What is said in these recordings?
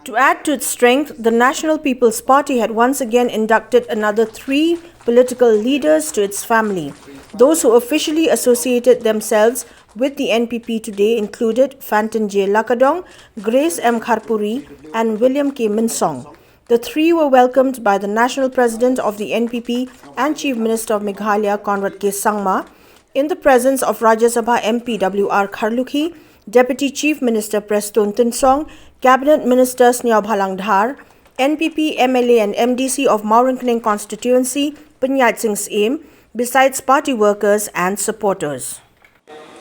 To add to its strength, the National People's Party had once again inducted another 3 political leaders to its family. Those who officially associated themselves with the NPP today included FANTIN J. LAKADONG, Grace M. KHARPURI and William K. MYNSONG. The 3 were welcomed by the National President of the NPP and Chief Minister of Meghalaya, Conrad K. Sangma, in the presence of Rajya Sabha MP W.R. Kharlukhi, Deputy Chief Minister Preston Tinsong, Cabinet Minister Snehaw Bhalang Dhar, NPP MLA and MDC of Maurinkneng constituency, Punyats aim, besides party workers and supporters.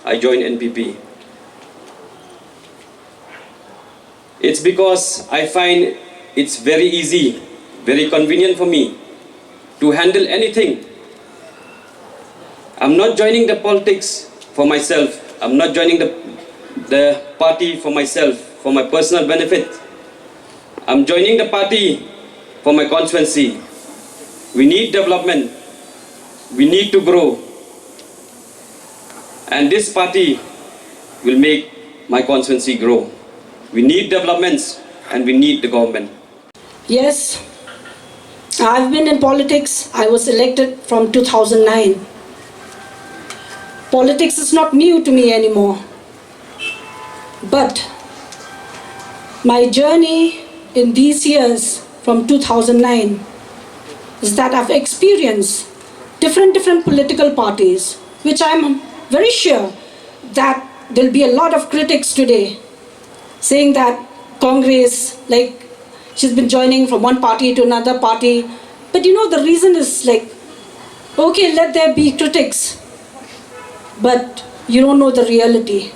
I joined NPP. It's because I find it's very easy, very convenient for me to handle anything. I'm not joining the politics for myself. I'm not joining the party for myself, for my personal benefit. I'm joining the party for my constituency. We need development. We need to grow. And this party will make my constituency grow. We need developments and we need the government. Yes, I've been in politics. I was elected from 2009. Politics is not new to me anymore. But my journey in these years from 2009 is that I've experienced different political parties, which I'm very sure that there'll be a lot of critics today saying that Congress, like, she's been joining from one party to another party. But you know, the reason is like, okay, let there be critics, but you don't know the reality.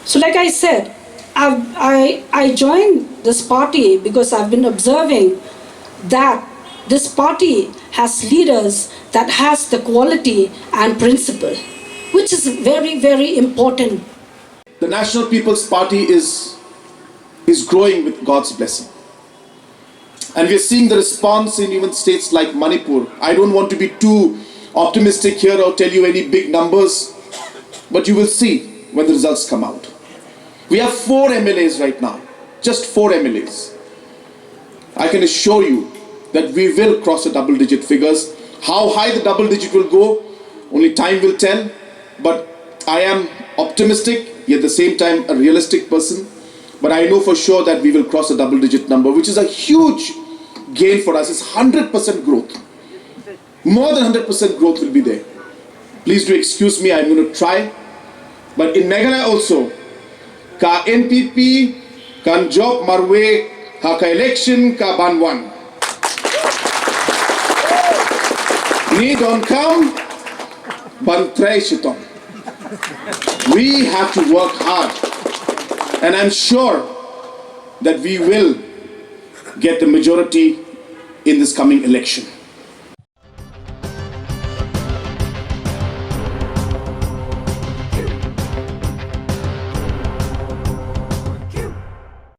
So like I said, I joined this party because I've been observing that this party has leaders that has the quality and principle, which is very, very important. The National People's Party is growing with God's blessing. And we're seeing the response in even states like Manipur. I don't want to be too optimistic here or tell you any big numbers, but you will see when the results come out. We have 4 MLAs right now, just 4 MLAs. I can assure you that we will cross the double-digit figures. How high the double-digit will go, only time will tell. But I am optimistic, yet at the same time a realistic person. But I know for sure that we will cross a double-digit number, which is a huge gain for us. It's 100% growth. More than 100% growth will be there. Please do excuse me, I'm going to try. But in Meghalaya also, ka NPP kan job marwe ha ka election ka banwan. Ni don't come, ban try shiton. We have to work hard, and I'm sure that we will get the majority in this coming election.